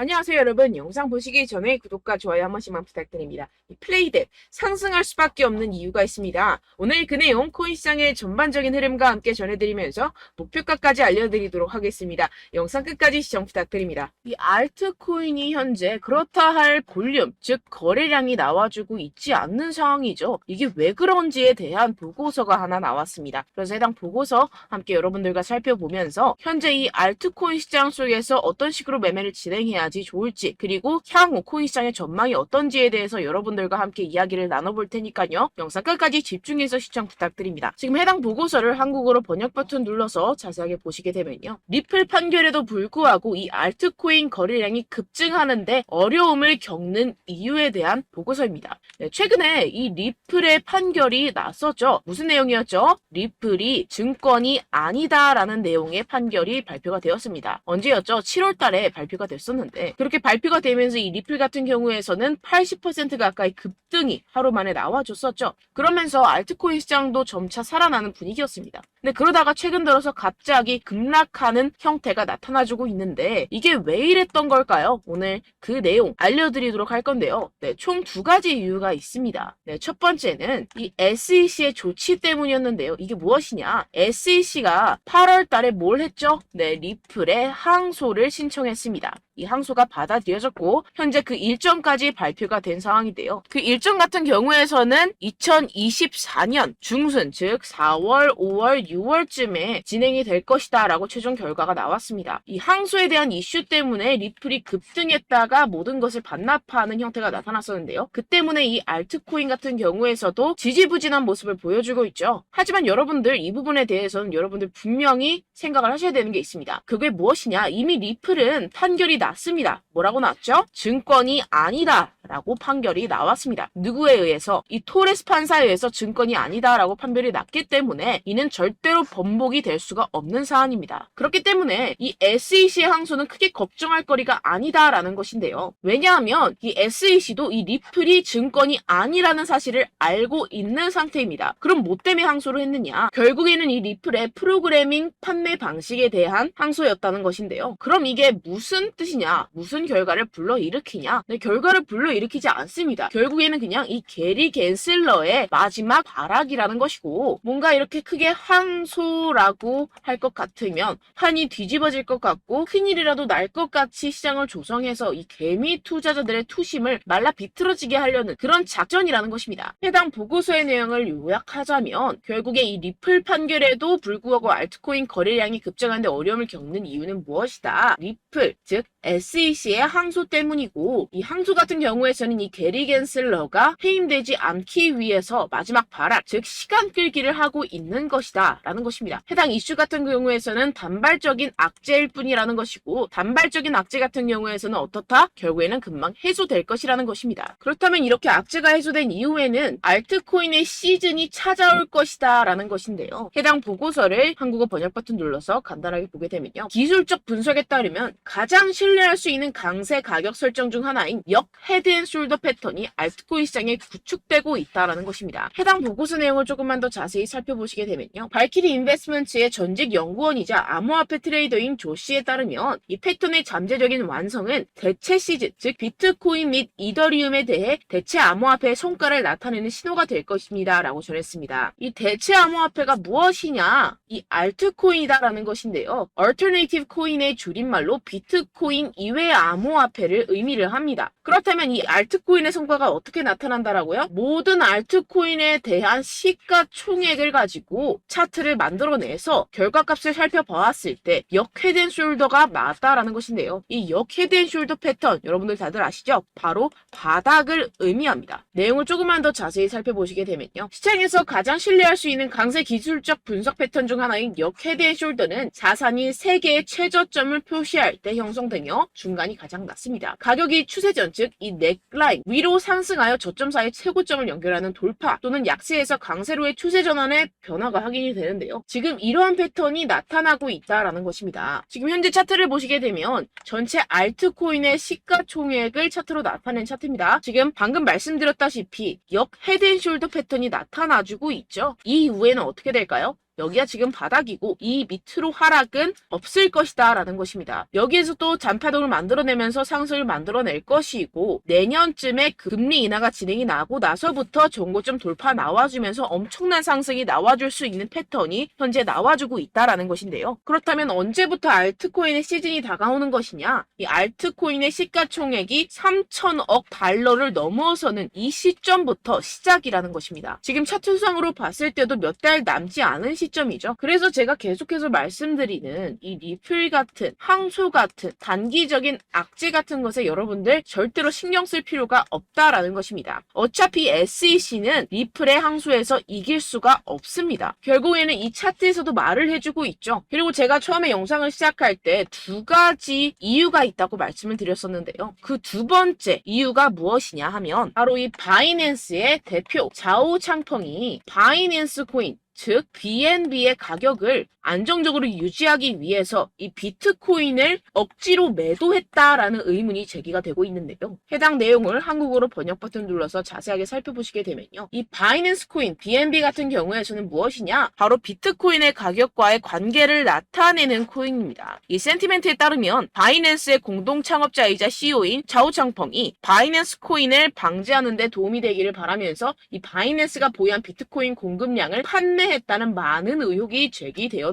안녕하세요 여러분. 영상 보시기 전에 구독과 좋아요 한 번씩만 부탁드립니다. 이 플레이댓 상승할 수밖에 없는 이유가 있습니다. 오늘 그 내용 코인 시장의 전반적인 흐름과 함께 전해드리면서 목표가까지 알려드리도록 하겠습니다. 영상 끝까지 시청 부탁드립니다. 이 알트코인이 현재 그렇다 할 볼륨, 즉 거래량이 나와주고 있지 않는 상황이죠. 이게 왜 그런지에 대한 보고서가 하나 나왔습니다. 그래서 해당 보고서 함께 여러분들과 살펴보면서 현재 이 알트코인 시장 속에서 어떤 식으로 매매를 진행해야 좋을지, 그리고 향후 코인 시장의 전망이 어떤지에 대해서 여러분들과 함께 이야기를 나눠볼 테니까요. 영상 끝까지 집중해서 시청 부탁드립니다. 지금 해당 보고서를 한국어로 번역 버튼 눌러서 자세하게 보시게 되면요. 리플 판결에도 불구하고 이 알트코인 거래량이 급증하는데 어려움을 겪는 이유에 대한 보고서입니다. 최근에 이 리플의 판결이 났었죠. 무슨 내용이었죠? 리플이 증권이 아니다라는 내용의 판결이 발표가 되었습니다. 언제였죠? 7월 달에 발표가 됐었는데 그렇게 발표가 되면서 이 리플 같은 경우에서는 80% 가까이 급등이 하루 만에 나와줬었죠. 그러면서 알트코인 시장도 점차 살아나는 분위기였습니다. 근데 그러다가 최근 들어서 갑자기 급락하는 형태가 나타나주고 있는데 이게 왜 이랬던 걸까요? 오늘 그 내용 알려드리도록 할 건데요. 총 두 가지 이유가 있습니다. 첫 번째는 이 SEC의 조치 때문이었는데요. 이게 무엇이냐? SEC가 8월 달에 뭘 했죠? 리플에 항소를 신청했습니다. 이 항소가 받아들여졌고 현재 그 일정까지 발표가 된 상황인데요. 그 일정 같은 경우에서는 2024년 중순, 즉 4월, 5월, 6월쯤에 진행이 될 것이다 라고 최종 결과가 나왔습니다. 이 항소에 대한 이슈 때문에 리플이 급등했다가 모든 것을 반납하는 형태가 나타났었는데요. 그 때문에 이 알트코인 같은 경우에서도 지지부진한 모습을 보여주고 있죠. 하지만 여러분들 이 부분에 대해서는 여러분들 분명히 생각을 하셔야 되는 게 있습니다. 그게 무엇이냐? 이미 리플은 판결이 났습니다. 뭐라고 나왔죠? 증권이 아니다 라고 판결이 나왔습니다. 누구에 의해서? 이 토레스 판사에 의해서 증권이 아니다 라고 판결이 났기 때문에 이는 절대로 번복이 될 수가 없는 사안입니다. 그렇기 때문에 이 SEC의 항소는 크게 걱정할 거리가 아니다 라는 것인데요. 왜냐하면 이 SEC도 이 리플이 증권이 아니라는 사실을 알고 있는 상태입니다. 그럼 뭐 때문에 항소를 했느냐? 결국에는 이 리플의 프로그래밍 판매 방식에 대한 항소였다는 것인데요. 그럼 이게 무슨 뜻이냐? 무슨 결과를 불러일으키냐? 결과를 불러일으키지 않습니다. 결국에는 그냥 이 게리 갠슬러의 마지막 발악이라는 것이고 뭔가 이렇게 크게 항소라고 할 것 같으면 판이 뒤집어질 것 같고 큰일이라도 날 것 같이 시장을 조성해서 이 개미 투자자들의 투심을 말라 비틀어지게 하려는 그런 작전이라는 것입니다. 해당 보고서의 내용을 요약하자면 결국에 이 리플 판결에도 불구하고 알트코인 거래량이 급증하는데 어려움을 겪는 이유는 무엇이다? 리플, 즉 SEC의 항소 때문이고 이 항소 같은 경우에서는 이 게리 갠슬러가 해임되지 않기 위해서 마지막 발악, 즉 시간 끌기를 하고 있는 것이다 라는 것입니다. 해당 이슈 같은 경우에서는 단발적인 악재일 뿐이라는 것이고 단발적인 악재 같은 경우에서는 어떻다? 결국에는 금방 해소될 것이라는 것입니다. 그렇다면 이렇게 악재가 해소된 이후에는 알트코인의 시즌이 찾아올 것이다 라는 것인데요. 해당 보고서를 한국어 번역 버튼 눌러서 간단하게 보게 되면요. 기술적 분석에 따르면 가장 신뢰할 수 있는 강세 가격 설정 중 하나인 역 헤드앤숄더 패턴이 알트코인 시장에 구축되고 있다는 것입니다. 해당 보고서 내용을 조금만 더 자세히 살펴보시게 되면요. 발키리 인베스트먼트의 전직 연구원이자 암호화폐 트레이더인 조 씨에 따르면 이 패턴의 잠재적인 완성은 대체 시즌, 즉 비트코인 및 이더리움에 대해 대체 암호화폐의 성과를 나타내는 신호가 될 것입니다 라고 전했습니다. 이 대체 암호화폐가 무엇이냐? 이 알트코인이다라는 것인데요. 얼터네이티브 코인의 줄임말로 비트코인 이외의 암호화폐를 의미를 합니다. 그렇다면 이 알트코인의 성과가 어떻게 나타난다라고요? 모든 알트코인에 대한 시가총액을 가지고 차트를 만들어내서 결과값을 살펴보았을 때 역 헤드앤숄더가 맞다라는 것인데요. 이 역 헤드앤숄더 패턴 여러분들 다들 아시죠? 바로 바닥을 의미합니다. 내용을 조금만 더 자세히 살펴보시게 되면요. 시장에서 가장 신뢰할 수 있는 강세 기술적 분석 패턴 중 하나인 역 헤드앤숄더는 자산이 3개의 최저점을 표시할 때 형성되며 중간이 가장 낮습니다. 가격이 추세전, 즉 이 넥라인 위로 상승하여 저점 사이 최고점을 연결하는 돌파 또는 약세에서 강세로의 추세 전환의 변화가 확인이 되는데요. 지금 이러한 패턴이 나타나고 있다라는 것입니다. 지금 현재 차트를 보시게 되면 전체 알트코인의 시가총액을 차트로 나타낸 차트입니다. 지금 방금 말씀드렸다시피 역 헤드앤숄더 패턴이 나타나주고 있죠. 이 이후에는 어떻게 될까요? 여기가 지금 바닥이고 이 밑으로 하락은 없을 것이다 라는 것입니다. 여기에서 또 잔파동을 만들어내면서 상승을 만들어낼 것이고 내년쯤에 금리 인하가 진행이 나고 나서부터 전고점 돌파 나와주면서 엄청난 상승이 나와줄 수 있는 패턴이 현재 나와주고 있다라는 것인데요. 그렇다면 언제부터 알트코인의 시즌이 다가오는 것이냐? 이 알트코인의 시가총액이 3천억 달러를 넘어서는 이 시점부터 시작이라는 것입니다. 지금 차트상으로 봤을 때도 몇 달 남지 않은 시점이죠. 그래서 제가 계속해서 말씀드리는 이 리플 같은 항소 같은 단기적인 악재 같은 것에 여러분들 절대로 신경 쓸 필요가 없다라는 것입니다. 어차피 SEC는 리플의 항소에서 이길 수가 없습니다. 결국에는 이 차트에서도 말을 해주고 있죠. 그리고 제가 처음에 영상을 시작할 때 두 가지 이유가 있다고 말씀을 드렸었는데요. 그 두 번째 이유가 무엇이냐 하면 바로 이 바이낸스의 대표 자오 창펑이 바이낸스 코인 즉 BNB의 가격을 안정적으로 유지하기 위해서 이 비트코인을 억지로 매도했다라는 의문이 제기가 되고 있는데요. 해당 내용을 한국어로 번역 버튼 눌러서 자세하게 살펴보시게 되면요. 이 바이낸스 코인 BNB 같은 경우에서는 무엇이냐? 바로 비트코인의 가격과의 관계를 나타내는 코인입니다. 이 센티멘트에 따르면 바이낸스의 공동 창업자이자 CEO인 자오 창펑이 바이낸스 코인을 방지하는 데 도움이 되기를 바라면서 이 바이낸스가 보유한 비트코인 공급량을 판매했다는 많은 의혹이 제기되었는데요.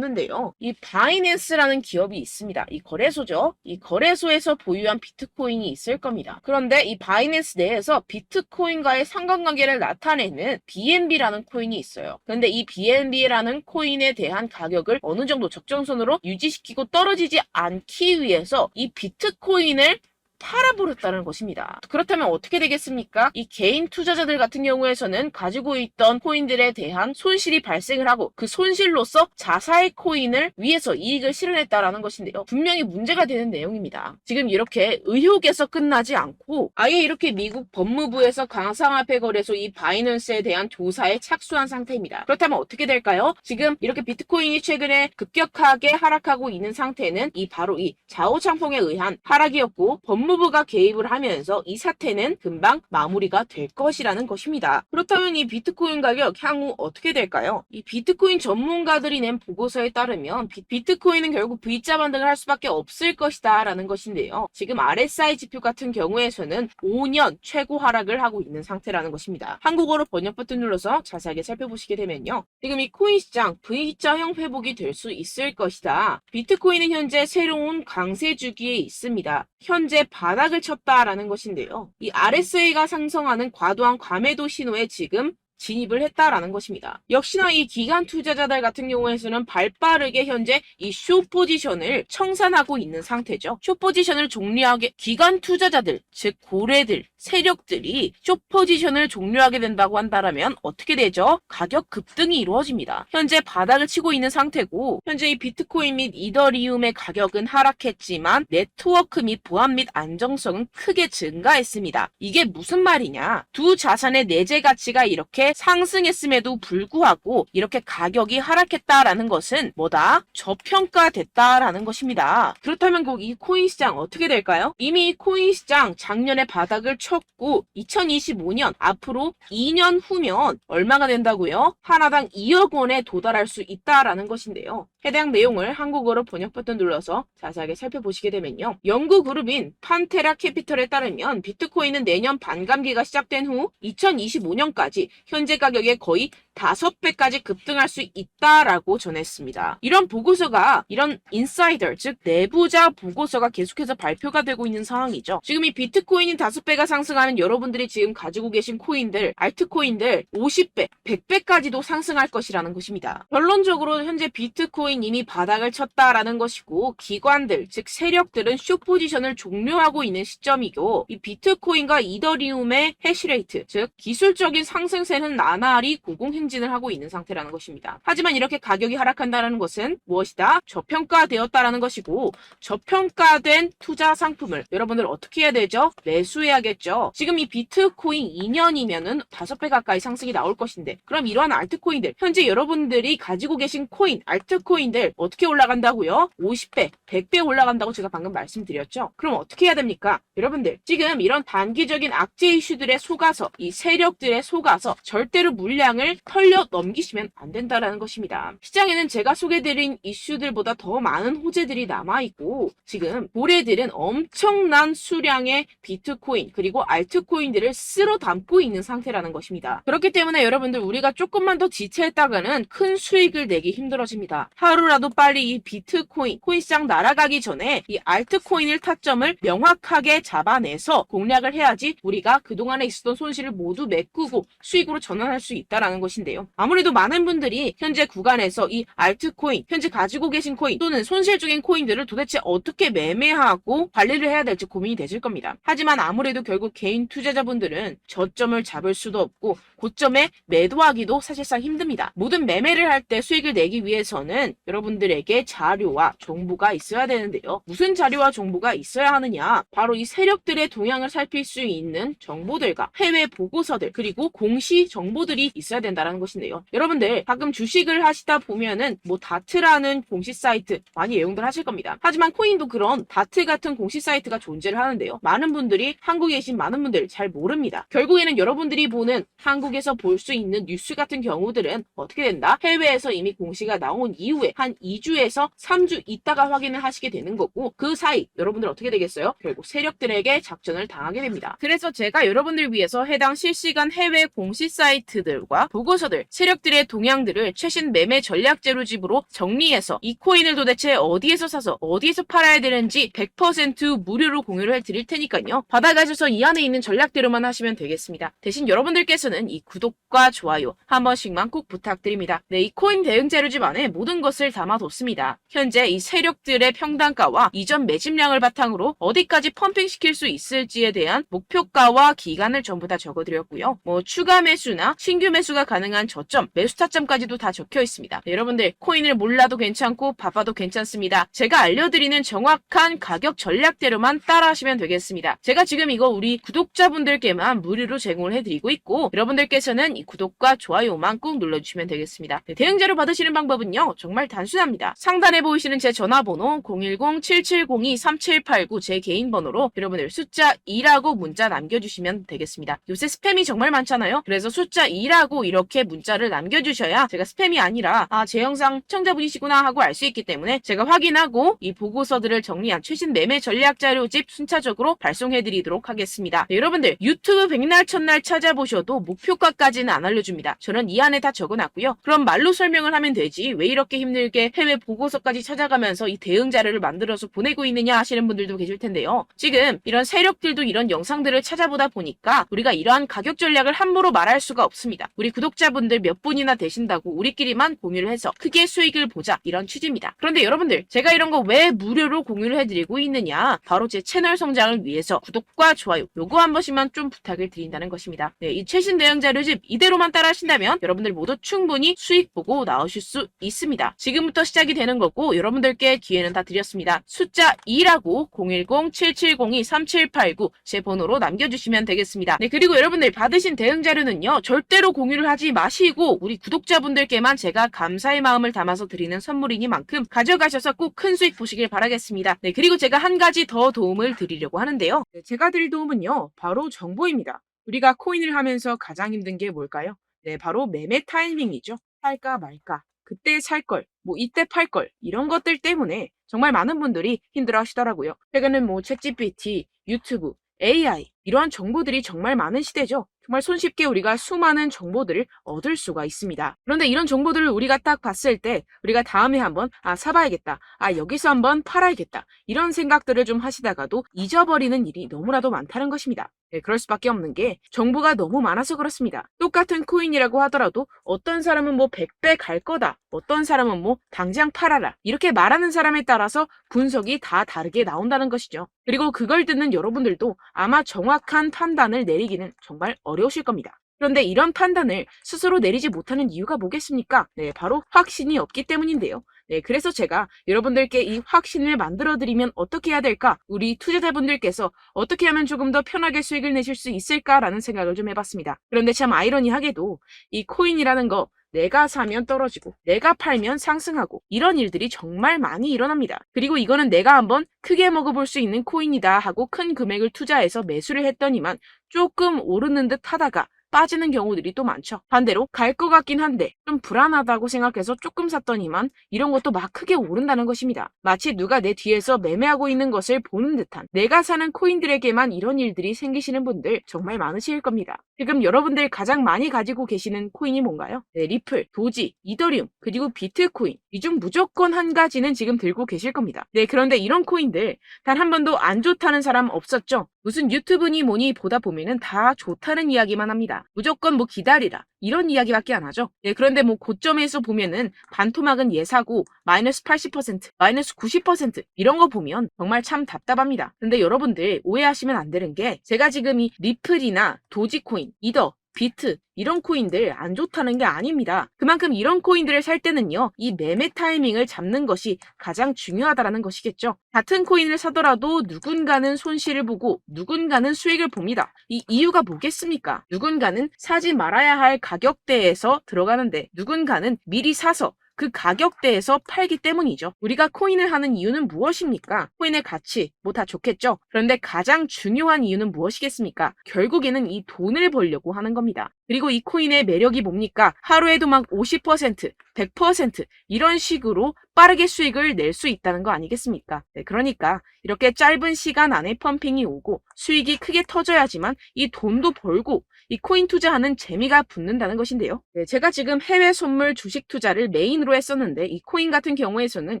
이 바이낸스라는 기업이 있습니다. 이 거래소죠. 이 거래소에서 보유한 비트코인이 있을 겁니다. 그런데 이 바이낸스 내에서 비트코인과의 상관관계를 나타내는 BNB라는 코인이 있어요. 그런데 이 BNB라는 코인에 대한 가격을 어느 정도 적정선으로 유지시키고 떨어지지 않기 위해서 이 비트코인을 팔아버렸다는 것입니다. 그렇다면 어떻게 되겠습니까? 이 개인 투자자들 같은 경우에서는 가지고 있던 코인들에 대한 손실이 발생을 하고 그 손실로서 자사의 코인을 위해서 이익을 실현했다라는 것인데요. 분명히 문제가 되는 내용입니다. 지금 이렇게 의혹에서 끝나지 않고 아예 이렇게 미국 법무부에서 가상화폐 거래소 이 바이낸스에 대한 조사에 착수한 상태입니다. 그렇다면 어떻게 될까요? 지금 이렇게 비트코인이 최근에 급격하게 하락하고 있는 상태는 바로 이 자오 창펑에 의한 하락이었고 법무부가 개입을 하면서 이 사태는 금방 마무리가 될 것이라는 것입니다. 그렇다면 이 비트코인 가격 향후 어떻게 될까요? 이 비트코인 전문가들이 낸 보고서에 따르면 비트코인은 결국 V자 반등을 할 수밖에 없을 것이다 라는 것인데요. 지금 RSI 지표 같은 경우에서는 5년 최고 하락을 하고 있는 상태라는 것입니다. 한국어로 번역 버튼 눌러서 자세하게 살펴보시게 되면요. 지금 이 코인 시장 V자형 회복이 될 수 있을 것이다. 비트코인은 현재 새로운 강세 주기에 있습니다. 현재 바닥을 쳤다라는 것인데요. 이 RSI가 상승하는 과도한 과매도 신호에 지금 진입을 했다라는 것입니다. 역시나 이 기관 투자자들 같은 경우에서는 발빠르게 현재 이 숏 포지션을 청산하고 있는 상태죠. 숏 포지션을 종료하게 기관 투자자들, 즉 고래들, 세력들이 숏 포지션을 종료하게 된다고 한다면 어떻게 되죠? 가격 급등이 이루어집니다. 현재 바닥을 치고 있는 상태고 현재 이 비트코인 및 이더리움의 가격은 하락했지만 네트워크 및 보안 및 안정성은 크게 증가했습니다. 이게 무슨 말이냐? 두 자산의 내재 가치가 이렇게 상승했음에도 불구하고 이렇게 가격이 하락했다라는 것은 뭐다? 저평가됐다라는 것입니다. 그렇다면 이 코인 시장 어떻게 될까요? 이미 이 코인 시장 작년에 바닥을 쳤고 2025년 앞으로 2년 후면 얼마가 된다고요? 하나당 2억 원에 도달할 수 있다라는 것인데요. 해당 내용을 한국어로 번역 버튼 눌러서 자세하게 살펴보시게 되면요. 연구 그룹인 판테라 캐피털에 따르면 비트코인은 내년 반감기가 시작된 후 2025년까지 현재 가격의 거의 5배까지 급등할 수 있다라고 전했습니다. 이런 보고서가 이런 인사이더 즉 내부자 보고서가 계속해서 발표가 되고 있는 상황이죠. 지금 이 비트코인이 5배가 상승하는 여러분들이 지금 가지고 계신 코인들, 알트코인들 50배, 100배까지도 상승할 것이라는 것입니다. 결론적으로 현재 비트코인 이미 바닥을 쳤다라는 것이고 기관들 즉 세력들은 숏 포지션을 종료하고 있는 시점이고 이 비트코인과 이더리움의 해시레이트 즉 기술적인 상승세는 나날이 고공행진을 하고 있는 상태라는 것입니다. 하지만 이렇게 가격이 하락한다는 것은 무엇이다? 저평가되었다라는 것이고 저평가된 투자 상품을 여러분들 어떻게 해야 되죠? 매수해야겠죠. 지금 이 비트코인 2년이면은 5배 가까이 상승이 나올 것인데 그럼 이러한 알트코인들 현재 여러분들이 가지고 계신 코인, 알트코인 코인들 어떻게 올라간다고요? 50배, 100배 올라간다고 제가 방금 말씀드렸죠? 그럼 어떻게 해야 됩니까? 여러분들, 지금 이런 단기적인 악재 이슈들에 속아서, 이 세력들에 속아서 절대로 물량을 털려 넘기시면 안 된다라는 것입니다. 시장에는 제가 소개드린 이슈들보다 더 많은 호재들이 남아있고, 지금 고래들은 엄청난 수량의 비트코인 그리고 알트코인들을 쓸어 담고 있는 상태라는 것입니다. 그렇기 때문에 여러분들, 우리가 조금만 더 지체했다가는 큰 수익을 내기 힘들어집니다. 하루라도 빨리 이 비트코인, 코인시장 날아가기 전에 이 알트코인을 타점을 명확하게 잡아내서 공략을 해야지 우리가 그동안에 있었던 손실을 모두 메꾸고 수익으로 전환할 수 있다는 것인데요. 아무래도 많은 분들이 현재 구간에서 이 알트코인, 현재 가지고 계신 코인 또는 손실 중인 코인들을 도대체 어떻게 매매하고 관리를 해야 될지 고민이 되실 겁니다. 하지만 아무래도 결국 개인 투자자분들은 저점을 잡을 수도 없고 고점에 매도하기도 사실상 힘듭니다. 모든 매매를 할 때 수익을 내기 위해서는 여러분들에게 자료와 정보가 있어야 되는데요. 무슨 자료와 정보가 있어야 하느냐? 바로 이 세력들의 동향을 살필 수 있는 정보들과 해외 보고서들 그리고 공시 정보들이 있어야 된다는 것인데요. 여러분들 가끔 주식을 하시다 보면은 뭐 다트라는 공시 사이트 많이 애용들 하실 겁니다. 하지만 코인도 그런 다트 같은 공시 사이트가 존재를 하는데요. 많은 분들이 한국에 계신 많은 분들 잘 모릅니다. 결국에는 여러분들이 보는 한국에서 볼 수 있는 뉴스 같은 경우들은 어떻게 된다? 해외에서 이미 공시가 나온 이후에 한 2주에서 3주 있다가 확인을 하시게 되는 거고, 그 사이 여러분들 어떻게 되겠어요? 결국 세력들에게 작전을 당하게 됩니다. 그래서 제가 여러분들 위해서 해당 실시간 해외 공시 사이트들과 보고서들, 세력들의 동향들을 최신 매매 전략 재료집으로 정리해서 이 코인을 도대체 어디에서 사서 어디에서 팔아야 되는지 100% 무료로 공유를 해드릴 테니까요. 받아가셔서 이 안에 있는 전략대로만 하시면 되겠습니다. 대신 여러분들께서는 이 구독과 좋아요 한 번씩만 꼭 부탁드립니다. 네, 이 코인 대응 재료집 안에 모든 것을 담아뒀습니다. 현재 이 세력들의 평단가와 이전 매집량을 바탕으로 어디까지 펌핑시킬 수 있을지에 대한 목표가와 기간을 전부 다 적어드렸고요. 뭐 추가 매수나 신규 매수가 가능한 저점, 매수 타점까지도 다 적혀 있습니다. 네, 여러분들 코인을 몰라도 괜찮고 바빠도 괜찮습니다. 제가 알려드리는 정확한 가격 전략대로만 따라하시면 되겠습니다. 제가 지금 이거 우리 구독자분들께만 무료로 제공을 해드리고 있고, 여러분들께서는 이 구독과 좋아요만 꼭 눌러주시면 되겠습니다. 네, 대응 자료 받으시는 방법은요 정말 단순합니다. 상단에 보이시는 제 전화번호 010-7702-3789 제 개인 번호로 여러분들 숫자 2라고 문자 남겨주시면 되겠습니다. 요새 스팸이 정말 많잖아요. 그래서 숫자 2라고 이렇게 문자를 남겨주셔야 제가 스팸이 아니라 제 영상 시청자분이시구나 하고 알 수 있기 때문에 제가 확인하고 이 보고서들을 정리한 최신 매매 전략 자료집 순차적으로 발송해드리도록 하겠습니다. 네, 여러분들 유튜브 백날 첫날 찾아보셔도 목표가까지는 안 알려줍니다. 저는 이 안에 다 적어놨고요. 그럼 말로 설명을 하면 되지 왜 이렇게 힘들게 해외 보고서까지 찾아가면서 이 대응 자료를 만들어서 보내고 있느냐 하시는 분들도 계실 텐데요. 지금 이런 세력들도 이런 영상들을 찾아보다 보니까 우리가 이러한 가격 전략을 함부로 말할 수가 없습니다. 우리 구독자분들 몇 분이나 되신다고 우리끼리만 공유를 해서 크게 수익을 보자, 이런 취지입니다. 그런데 여러분들, 제가 이런 거 왜 무료로 공유를 해드리고 있느냐? 바로 제 채널 성장을 위해서 구독과 좋아요 요거 한 번씩만 좀 부탁을 드린다는 것입니다. 네, 이 최신 대응 자료집 이대로만 따라 하신다면 여러분들 모두 충분히 수익 보고 나오실 수 있습니다. 지금부터 시작이 되는 거고 여러분들께 기회는 다 드렸습니다. 숫자 2라고 010-7702-3789 제 번호로 남겨주시면 되겠습니다. 네, 그리고 여러분들 받으신 대응 자료는요 절대로 공유를 하지 마시고 우리 구독자분들께만 제가 감사의 마음을 담아서 드리는 선물이니만큼 가져가셔서 꼭 큰 수익 보시길 바라겠습니다. 네, 그리고 제가 한 가지 더 도움을 드리려고 하는데요. 네, 제가 드릴 도움은요 바로 정보입니다. 우리가 코인을 하면서 가장 힘든 게 뭘까요? 네, 바로 매매 타이밍이죠. 살까 말까, 그때 살 걸, 뭐 이때 팔 걸, 이런 것들 때문에 정말 많은 분들이 힘들어 하시더라고요. 최근엔 뭐 챗GPT, 유튜브, AI 이러한 정보들이 정말 많은 시대죠. 정말 손쉽게 우리가 수많은 정보들을 얻을 수가 있습니다. 그런데 이런 정보들을 우리가 딱 봤을 때 우리가 다음에 한번 사봐야겠다, 여기서 한번 팔아야겠다, 이런 생각들을 좀 하시다가도 잊어버리는 일이 너무나도 많다는 것입니다. 네, 그럴 수밖에 없는 게 정보가 너무 많아서 그렇습니다. 똑같은 코인이라고 하더라도 어떤 사람은 뭐 100배 갈 거다, 어떤 사람은 뭐 당장 팔아라, 이렇게 말하는 사람에 따라서 분석이 다 다르게 나온다는 것이죠. 그리고 그걸 듣는 여러분들도 아마 정확한 판단을 내리기는 정말 어려우실 겁니다. 그런데 이런 판단을 스스로 내리지 못하는 이유가 뭐겠습니까? 네, 바로 확신이 없기 때문인데요. 네, 그래서 제가 여러분들께 이 확신을 만들어드리면 어떻게 해야 될까? 우리 투자자분들께서 어떻게 하면 조금 더 편하게 수익을 내실 수 있을까라는 생각을 좀 해봤습니다. 그런데 참 아이러니하게도 이 코인이라는 거 내가 사면 떨어지고 내가 팔면 상승하고 이런 일들이 정말 많이 일어납니다. 그리고 이거는 내가 한번 크게 먹어볼 수 있는 코인이다 하고 큰 금액을 투자해서 매수를 했더니만 조금 오르는 듯 하다가 빠지는 경우들이 또 많죠. 반대로 갈 것 같긴 한데 좀 불안하다고 생각해서 조금 샀더니만 이런 것도 막 크게 오른다는 것입니다. 마치 누가 내 뒤에서 매매하고 있는 것을 보는 듯한, 내가 사는 코인들에게만 이런 일들이 생기시는 분들 정말 많으실 겁니다. 지금 여러분들 가장 많이 가지고 계시는 코인이 뭔가요? 네, 리플, 도지, 이더리움, 그리고 비트코인. 이 중 무조건 한 가지는 지금 들고 계실 겁니다. 네, 그런데 이런 코인들 단 한 번도 안 좋다는 사람 없었죠? 무슨 유튜브니 뭐니 보다 보면은 다 좋다는 이야기만 합니다. 무조건 뭐 기다리라 이런 이야기밖에 안 하죠. 네, 그런데 뭐 고점에서 보면은 반토막은 예사고 마이너스 80%, 마이너스 90% 이런 거 보면 정말 참 답답합니다. 근데 여러분들 오해하시면 안 되는 게, 제가 지금 이 리플이나 도지코인, 이더, 비트 이런 코인들 안 좋다는 게 아닙니다. 그만큼 이런 코인들을 살 때는요, 이 매매 타이밍을 잡는 것이 가장 중요하다는 것이겠죠. 같은 코인을 사더라도 누군가는 손실을 보고 누군가는 수익을 봅니다. 이 이유가 뭐겠습니까? 누군가는 사지 말아야 할 가격대에서 들어가는데 누군가는 미리 사서 그 가격대에서 팔기 때문이죠. 우리가 코인을 하는 이유는 무엇입니까? 코인의 가치, 뭐 다 좋겠죠? 그런데 가장 중요한 이유는 무엇이겠습니까? 결국에는 이 돈을 벌려고 하는 겁니다. 그리고 이 코인의 매력이 뭡니까? 하루에도 막 50%, 100% 이런 식으로 빠르게 수익을 낼 수 있다는 거 아니겠습니까? 네, 그러니까 이렇게 짧은 시간 안에 펌핑이 오고 수익이 크게 터져야지만 이 돈도 벌고 이 코인 투자하는 재미가 붙는다는 것인데요. 네, 제가 지금 해외 선물 주식 투자를 메인으로 했었는데 이 코인 같은 경우에서는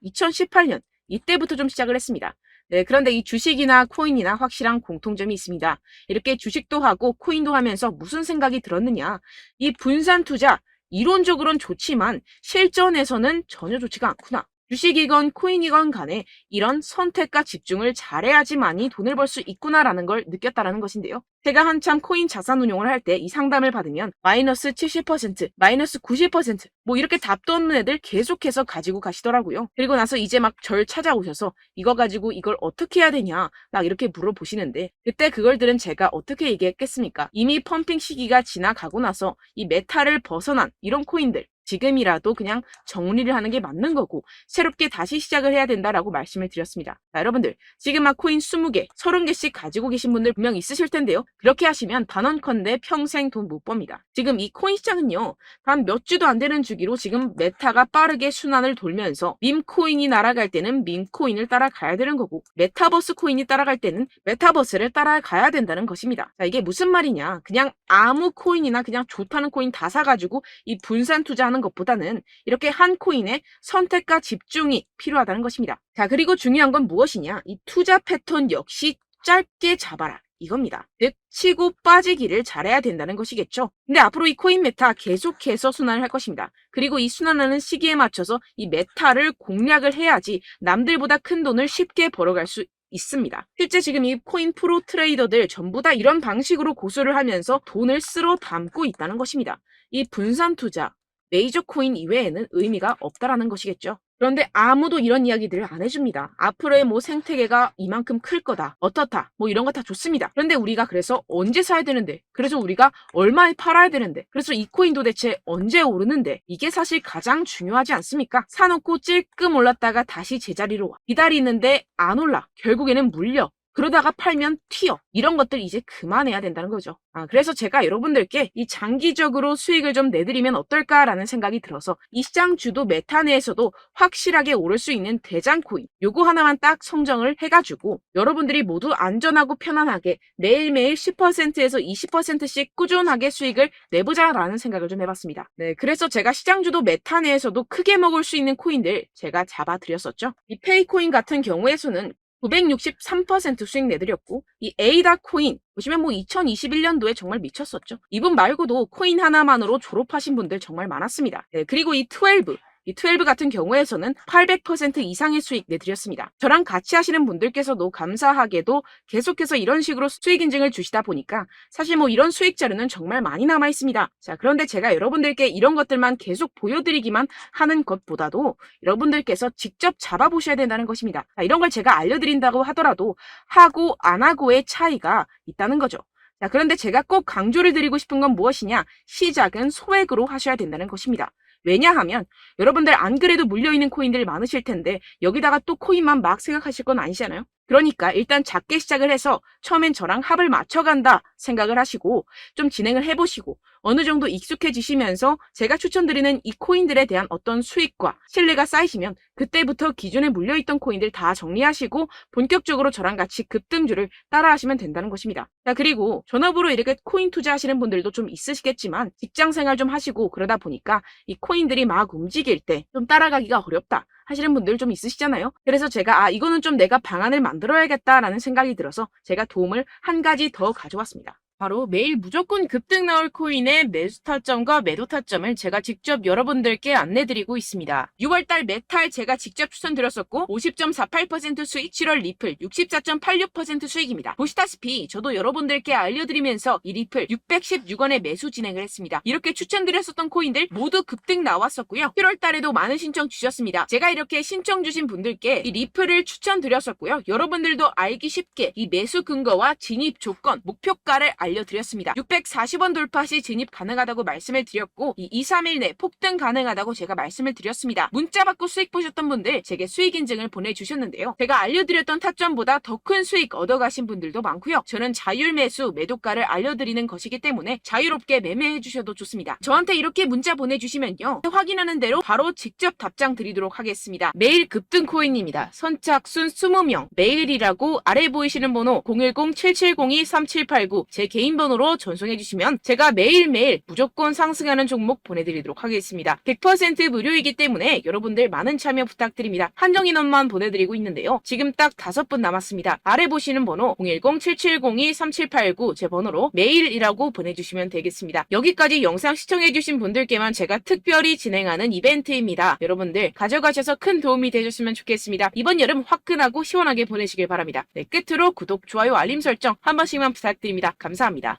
2018년 이때부터 좀 시작을 했습니다. 네, 그런데 이 주식이나 코인이나 확실한 공통점이 있습니다. 이렇게 주식도 하고 코인도 하면서 무슨 생각이 들었느냐. 이 분산 투자, 이론적으로는 좋지만 실전에서는 전혀 좋지가 않구나. 주식이건 코인이건 간에 이런 선택과 집중을 잘해야지만이 돈을 벌 수 있구나라는 걸 느꼈다라는 것인데요. 제가 한참 코인 자산 운용을 할 때 이 상담을 받으면 마이너스 70%, 마이너스 90%, 뭐 이렇게 답도 없는 애들 계속해서 가지고 가시더라고요. 그리고 나서 이제 막 절 찾아오셔서 이거 가지고 이걸 어떻게 해야 되냐 막 이렇게 물어보시는데, 그때 그걸 들은 제가 어떻게 얘기했겠습니까? 이미 펌핑 시기가 지나가고 나서 이 메타를 벗어난 이런 코인들, 지금이라도 그냥 정리를 하는 게 맞는 거고 새롭게 다시 시작을 해야 된다라고 말씀을 드렸습니다. 자, 여러분들 지금 막 코인 20개, 30개씩 가지고 계신 분들 분명 있으실 텐데요. 그렇게 하시면 단언컨대 평생 돈 못 법니다. 지금 이 코인 시장은요, 단 몇 주도 안 되는 주기로 지금 메타가 빠르게 순환을 돌면서 밈코인이 날아갈 때는 밈코인을 따라가야 되는 거고 메타버스 코인이 따라갈 때는 메타버스를 따라가야 된다는 것입니다. 자, 이게 무슨 말이냐. 그냥 아무 코인이나 그냥 좋다는 코인 다 사가지고 이 분산 투자하는 것보다는 이렇게 한 코인에 선택과 집중이 필요하다는 것입니다. 자, 그리고 중요한 건 무엇이냐? 이 투자 패턴 역시 짧게 잡아라. 이겁니다. 즉 치고 빠지기를 잘해야 된다는 것이겠죠. 근데 앞으로 이 코인 메타 계속해서 순환을 할 것입니다. 그리고 이 순환하는 시기에 맞춰서 이 메타를 공략을 해야지 남들보다 큰 돈을 쉽게 벌어갈 수 있습니다. 실제 지금 이 코인 프로 트레이더들 전부 다 이런 방식으로 고수를 하면서 돈을 쓸어 담고 있다는 것입니다. 이 분산 투자, 메이저 코인 이외에는 의미가 없다라는 것이겠죠. 그런데 아무도 이런 이야기들을 안 해줍니다. 앞으로의 뭐 생태계가 이만큼 클 거다, 어떻다, 뭐 이런 거 다 좋습니다. 그런데 우리가 그래서 언제 사야 되는데, 그래서 우리가 얼마에 팔아야 되는데, 그래서 이 코인 도대체 언제 오르는데, 이게 사실 가장 중요하지 않습니까? 사놓고 찔끔 올랐다가 다시 제자리로 와. 기다리는데 안 올라. 결국에는 물려. 그러다가 팔면 튀어. 이런 것들 이제 그만해야 된다는 거죠. 그래서 제가 여러분들께 이 장기적으로 수익을 좀 내드리면 어떨까라는 생각이 들어서 이 시장 주도 메타 내에서도 확실하게 오를 수 있는 대장 코인, 요거 하나만 딱 선정을 해가지고 여러분들이 모두 안전하고 편안하게 매일매일 10%에서 20%씩 꾸준하게 수익을 내보자라는 생각을 좀 해봤습니다. 네, 그래서 제가 시장 주도 메타 내에서도 크게 먹을 수 있는 코인들 제가 잡아드렸었죠. 이 페이코인 같은 경우에서는 963% 수익 내드렸고, 이 에이다 코인 보시면 뭐 2021년도에 정말 미쳤었죠. 이분 말고도 코인 하나만으로 졸업하신 분들 정말 많았습니다. 네, 그리고 이 12 같은 경우에서는 800% 이상의 수익 내드렸습니다. 저랑 같이 하시는 분들께서도 감사하게도 계속해서 이런 식으로 수익 인증을 주시다 보니까 사실 뭐 이런 수익 자료는 정말 많이 남아 있습니다. 자, 그런데 제가 여러분들께 이런 것들만 계속 보여드리기만 하는 것보다도 여러분들께서 직접 잡아보셔야 된다는 것입니다. 자, 이런 걸 제가 알려드린다고 하더라도 하고 안 하고의 차이가 있다는 거죠. 자, 그런데 제가 꼭 강조를 드리고 싶은 건 무엇이냐? 시작은 소액으로 하셔야 된다는 것입니다. 왜냐하면 여러분들 안 그래도 물려있는 코인들 많으실 텐데 여기다가 또 코인만 막 생각하실 건 아니잖아요. 그러니까 일단 작게 시작을 해서 처음엔 저랑 합을 맞춰간다 생각을 하시고 좀 진행을 해보시고 어느 정도 익숙해지시면서 제가 추천드리는 이 코인들에 대한 어떤 수익과 신뢰가 쌓이시면 그때부터 기존에 물려있던 코인들 다 정리하시고 본격적으로 저랑 같이 급등주를 따라하시면 된다는 것입니다. 자, 그리고 전업으로 이렇게 코인 투자하시는 분들도 좀 있으시겠지만 직장생활 좀 하시고 그러다 보니까 이 코인들이 막 움직일 때 좀 따라가기가 어렵다 하시는 분들 좀 있으시잖아요. 그래서 제가 이거는 좀 내가 방안을 만들어야겠다라는 생각이 들어서 제가 도움을 한 가지 더 가져왔습니다. 바로 매일 무조건 급등 나올 코인의 매수 타점과 매도 타점을 제가 직접 여러분들께 안내드리고 있습니다. 6월달 메탈 제가 직접 추천드렸었고 50.48% 수익, 7월 리플 64.86% 수익입니다. 보시다시피 저도 여러분들께 알려드리면서 이 리플 616원에 매수 진행을 했습니다. 이렇게 추천드렸었던 코인들 모두 급등 나왔었고요. 7월달에도 많은 신청 주셨습니다. 제가 이렇게 신청 주신 분들께 이 리플을 추천드렸었고요. 여러분들도 알기 쉽게 이 매수 근거와 진입 조건, 목표가를 알려드렸습니다. 640원 돌파 시 진입 가능하다고 말씀을 드렸고 이 2, 3일 내 폭등 가능하다고 제가 말씀을 드렸습니다. 문자 받고 수익 보셨던 분들 제게 수익 인증을 보내주셨는데요. 제가 알려드렸던 타점보다 더 큰 수익 얻어가신 분들도 많고요. 저는 자율 매수 매도가를 알려드리는 것이기 때문에 자유롭게 매매해 주셔도 좋습니다. 저한테 이렇게 문자 보내주시면요. 확인하는 대로 바로 직접 답장 드리도록 하겠습니다. 매일 급등 코인입니다. 선착순 20명 매일이라고 아래 보이시는 번호 010-7702-3789 제 개인 번호로 전송해 주시면 제가 매일매일 무조건 상승하는 종목 보내드리도록 하겠습니다. 100% 무료이기 때문에 여러분들 많은 참여 부탁드립니다. 한정 인원만 보내드리고 있는데요. 지금 딱 5분 남았습니다. 아래 보시는 번호 010-7702-3789 제 번호로 메일이라고 보내주시면 되겠습니다. 여기까지 영상 시청해주신 분들께만 제가 특별히 진행하는 이벤트입니다. 여러분들 가져가셔서 큰 도움이 되셨으면 좋겠습니다. 이번 여름 화끈하고 시원하게 보내시길 바랍니다. 네, 끝으로 구독, 좋아요, 알림 설정 한 번씩만 부탁드립니다. 감사합니다.